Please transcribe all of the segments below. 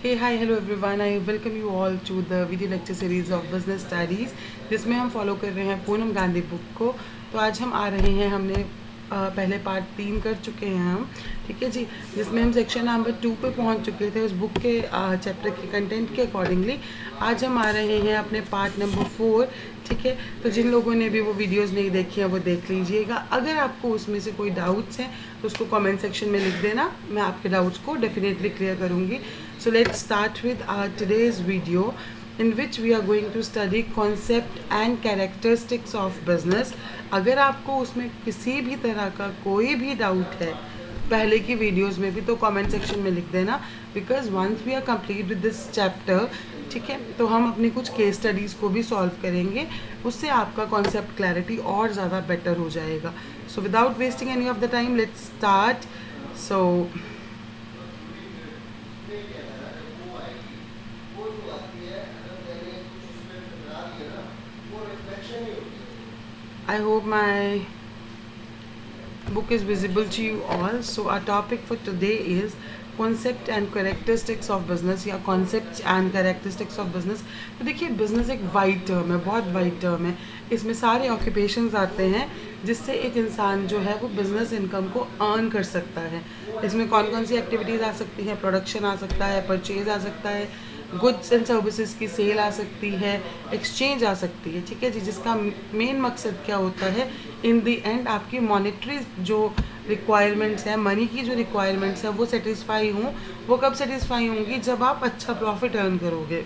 Hey, hi, hello everyone. I welcome you all to the video lecture series of business studies जिसमें हम follow कर रहे हैं Poonam Gandhi book को। तो आज हम आ रहे हैं, हमने पहले पार्ट 3 कर चुके हैं हम, ठीक है जी, जिसमें हम सेक्शन नंबर 2 पे पहुंच चुके थे उस बुक के चैप्टर के कंटेंट के अकॉर्डिंगली। आज हम आ रहे हैं अपने पार्ट नंबर 4, ठीक है। तो जिन लोगों ने भी वो वीडियोस नहीं देखी हैं वो देख लीजिएगा। अगर आपको उसमें से कोई डाउट्स हैं तो उसको कमेंट सेक्शन में लिख देना, मैं आपके डाउट्स को डेफिनेटली क्लियर करूँगी। So let's start with our today's video in which we are going to study concept and characteristics of business. अगर आपको उसमें किसी भी तरह का कोई भी डाउट है पहले की वीडियोस में भी तो कमेंट सेक्शन में लिख देना, because once we are complete with this chapter, ठीक है, तो हम अपनी कुछ केस स्टडीज़ को भी सॉल्व करेंगे। उससे आपका कॉन्सेप्ट क्लैरिटी और ज़्यादा बेटर हो जाएगा। So without wasting any of the time let's start. So I hope my book is visible to you all. So our topic for today is concept and characteristics of business या concepts and characteristics of business। तो देखिए business एक wide term है, बहुत wide term है। इसमें सारे occupations आते हैं जिससे एक इंसान जो है वो बिजनेस इनकम को अर्न कर सकता है। इसमें कौन कौन सी एक्टिविटीज़ आ सकती हैं? प्रोडक्शन आ सकता है, परचेज आ सकता है, गुड्स एंड सर्विसेज की सेल आ सकती है, एक्सचेंज आ सकती है, ठीक है जी, जिसका मेन मकसद क्या होता है? इन दी एंड आपकी मॉनेटरी जो रिक्वायरमेंट्स हैं, मनी की जो रिक्वायरमेंट्स हैं वो सेटिस्फाई हों। वो कब सेटिस्फाई होंगी? जब आप अच्छा प्रॉफिट अर्न करोगे।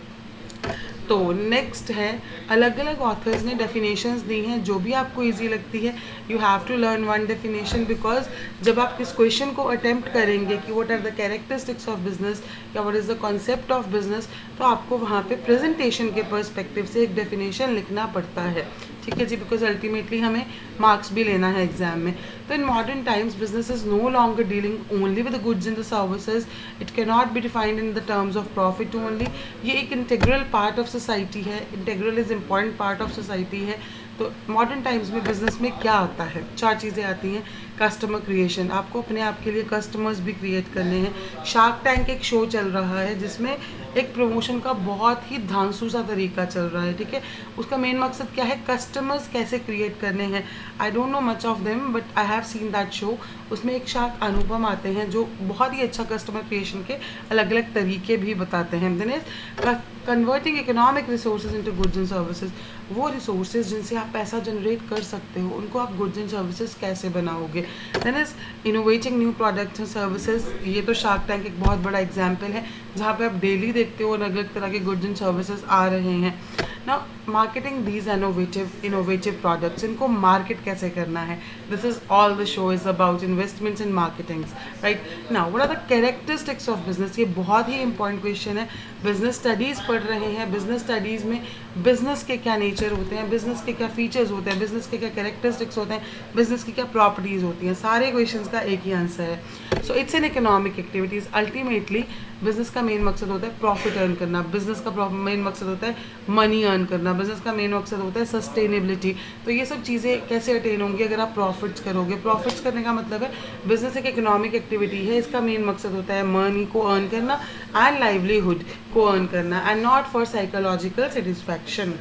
तो नेक्स्ट है, अलग अलग ऑथर्स ने डेफिनेशंस दी हैं, जो भी आपको इजी लगती है you have to learn one definition, because जब आप इस क्वेश्चन को अटेम्प्ट करेंगे कि what are the characteristics of business या what is the concept of business, तो आपको वहाँ पे प्रेजेंटेशन के पर्सपेक्टिव से एक डेफिनेशन लिखना पड़ता है, ठीक है जी, बिकॉज अल्टीमेटली हमें मार्क्स भी लेना है एग्जाम में। तो in modern times business is no longer dealing only with the goods and the services, it can not be defined in the terms of profit only. ये एक इंटीग्रल पार्ट ऑफ सोसाइटी है, integral is important part of society है। तो modern times में business में क्या आता है? 4 चीज़ें आती हैं। कस्टमर क्रिएशन, आपको अपने आप के लिए कस्टमर्स भी क्रिएट करने हैं। शार्क टैंक एक शो चल रहा है जिसमें एक प्रमोशन का बहुत ही धांसू सा तरीका चल रहा है, ठीक है। उसका मेन मकसद क्या है? कस्टमर्स कैसे क्रिएट करने हैं। I don't know much of them but I have seen that show. उसमें एक शार्क अनुपम आते हैं जो बहुत ही अच्छा कस्टमर क्रिएशन के अलग अलग तरीके भी बताते हैं। Then is converting economic resources into goods and services, वो रिसोर्सेज जिनसे आप पैसा जनरेट कर सकते हो उनको आप गुड्स एंड सर्विसेज कैसे बनाओगे। Then is innovating new products and services, ये तो शार्क टैंक एक बहुत बड़ा एग्जाम्पल है जहाँ पे आप डेली देखते हो अलग अलग तरह के गुड्स एंड सर्विसेज आ रहे हैं ना। मार्केटिंग दीज इनोवेटिव प्रोडक्ट्स, इनको मार्केट कैसे करना है, this is all the show is about investments in marketings, right now. What are the characteristics of business, ये बहुत ही इंपॉर्टेंट क्वेश्चन है। बिजनेस स्टडीज़ पढ़ रहे हैं, बिजनेस स्टडीज़ में बिजनेस के क्या नेचर होते हैं, बिजनेस के क्या फीचर्स होते हैं, बिजनेस के क्या कैरेक्टरिस्टिक्स होते हैं, बिजनेस की क्या प्रॉपर्टीज़ होती हैं, सारे क्वेश्चंस का एक ही आंसर है। So it's an economic activities. Ultimately business का मेन मकसद होता है प्रॉफिट अर्न करना, बिजनेस का मेन मकसद होता है मनी अर्न करना, बिजनेस का मेन मकसद होता है सस्टेनेबिलिटी। तो ये सब चीज़ें कैसे अटेन होंगी? अगर आप प्रॉफिट्स करोगे। प्रॉफिट्स करने का मतलब है बिजनेस एक इकोनॉमिक एक्टिविटी है, इसका मेन मकसद होता है मनी को अर्न करना एंड लाइवलीहुड को अर्न करना and not for psychological satisfaction,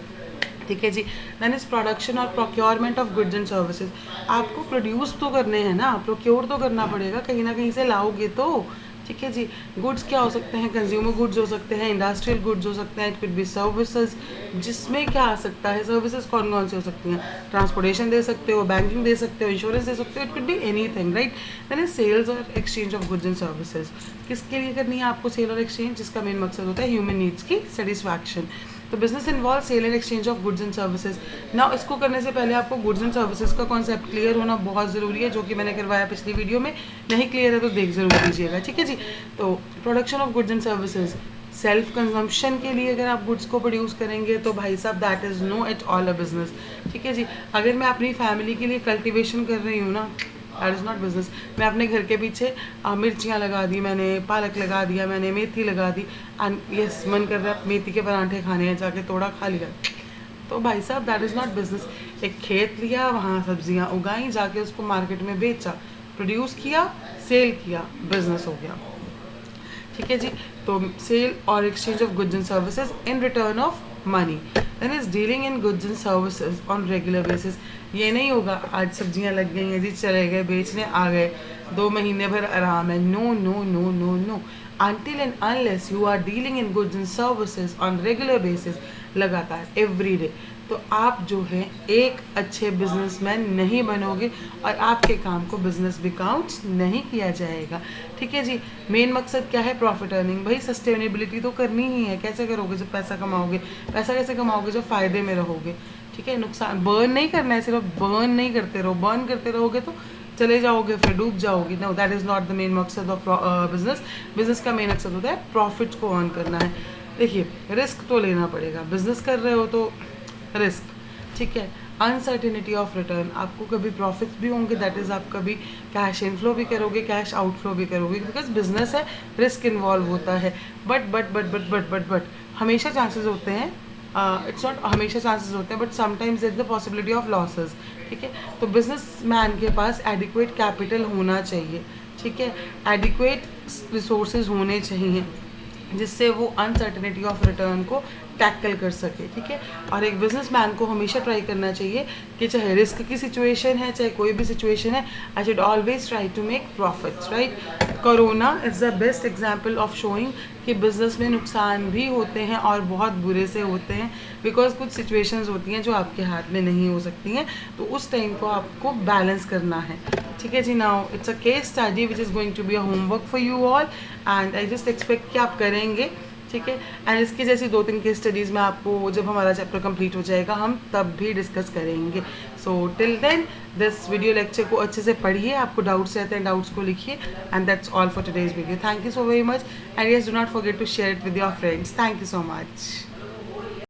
ठीक है जी। दैन इज प्रोडक्शन और procurement of goods and services, आपको प्रोड्यूस तो करने हैं ना, प्रोक्योर तो करना पड़ेगा, कहीं ना कहीं से लाओगे तो, ठीक है जी। गुड्स क्या हो सकते हैं? कंज्यूमर गुड्स हो सकते हैं, इंडस्ट्रियल गुड्स हो सकते हैं, इट कुड बी सर्विसेज, जिसमें क्या आ सकता है? सर्विसेज कौन कौन सी हो सकती हैं? ट्रांसपोर्टेशन दे सकते हो, बैंकिंग दे सकते हो, इंश्योरेंस दे सकते हो, it could be anything, right. Then is sales और exchange of goods and services, किसके लिए करनी है आपको सेल और एक्सचेंज? जिसका मेन मकसद होता है ह्यूमन नीड्स की सेटिस्फैक्शन। तो business involve sale and exchange of goods and services. ना इसको करने से पहले आपको गुड्स एंड सर्विसेज का कॉन्सेप्ट क्लियर होना बहुत ज़रूरी है, जो कि मैंने करवाया पिछली वीडियो में। नहीं क्लियर है तो देख जरूर लीजिएगा, ठीक है जी। तो production of goods and services, self consumption के लिए अगर आप गुड्स को प्रोड्यूस करेंगे तो भाई साहब that is no at all a business, ठीक है जी। अगर मैं अपनी फैमिली के लिए कल्टिवेशन कर रही हूँ ना, दैट इज़ नॉट बिजनेस। मैं अपने घर के पीछे मिर्चियाँ लगा दी, मैंने पालक लगा दिया, मैंने मेथी लगा दी एंड यस मन कर रहा है मेथी के परांठे खाने हैं, जाके तोड़ा खा लिया, तो भाई साहब दैट इज़ नॉट बिजनेस। एक खेत लिया, वहाँ सब्जियाँ उगाई, जाके उसको मार्केट में बेचा, प्रोड्यूस किया, सेल किया, बिजनेस हो गया, ठीक है जी। तो सेल और exchange of goods and services in return of money, then is dealing in goods and services on regular basis. ये नहीं होगा आज सब्जियां लग गई हैं जी, चले गए बेचने आ गए, 2 महीने भर आराम है। No no no no no, until and unless you are dealing in goods and services on regular basis, लगातार एवरी डे, तो आप जो है एक अच्छे बिजनेसमैन नहीं बनोगे और आपके काम को बिजनेस भी काउंट नहीं किया जाएगा। ठीक है जी। मेन मकसद क्या है? Profit earning. भाई सस्टेनेबिलिटी तो करनी ही है। कैसे करोगे जब पैसा कमाओगे? पैसा कैसे कमाओगे? जब फायदे में रहोगे। ठीक है, नुकसान बर्न नहीं करना है, सिर्फ बर्न नहीं करते रहो। बर्न करते रहोगे तो चले जाओगे, फिर डूब जाओगे। No, that is not the main मकसद ऑफ बिजनेस। बिजनेस का मेन मकसद होता है प्रॉफिट को अर्न करना है। देखिए, रिस्क तो लेना पड़ेगा, बिजनेस कर रहे हो तो रिस्क। ठीक है, अनसर्टिनिटी ऑफ रिटर्न, आपको कभी प्रॉफिट्स भी होंगे, दैट इज़ आप कभी कैश इनफ्लो भी करोगे, कैश आउटफ्लो भी करोगे, बिकॉज बिजनेस है, रिस्क इन्वॉल्व होता है। बट हमेशा चांसेस होते हैं, इट्स नॉट हमेशा चांसेस होते हैं, but sometimes is the possibility of losses. ठीक है, तो बिजनेस मैन के पास एडिक्वेट कैपिटल होना चाहिए। ठीक है, एडिक्वेट रिसोर्सेज होने चाहिए जिससे वो अनसर्टिनिटी ऑफ रिटर्न को टैकल कर सके। ठीक है, और एक बिजनेसमैन को हमेशा ट्राई करना चाहिए कि चाहे रिस्क की सिचुएशन है, चाहे कोई भी सिचुएशन है, I should always try to make profits, right. Corona is the best example of showing कि बिज़नेस में नुकसान भी होते हैं और बहुत बुरे से होते हैं, बिकॉज कुछ सिचुएशंस होती हैं जो आपके हाथ में नहीं हो सकती हैं, तो उस टाइम को आपको बैलेंस करना है। ठीक है जी। Now it's a case study which is going to be a homework for you all, and I just expect कि आप करेंगे। ठीक है, एंड इसकी जैसी 2-3 केस स्टडीज़ में आपको जब हमारा चैप्टर कंप्लीट हो जाएगा हम तब भी डिस्कस करेंगे। So till then this video lecture को अच्छे से पढ़िए, आपको डाउट्स रहते हैं डाउट्स को लिखिए, and that's all for today's video. Thank you so very much, and yes do not forget to share it with your friends. Thank you so much.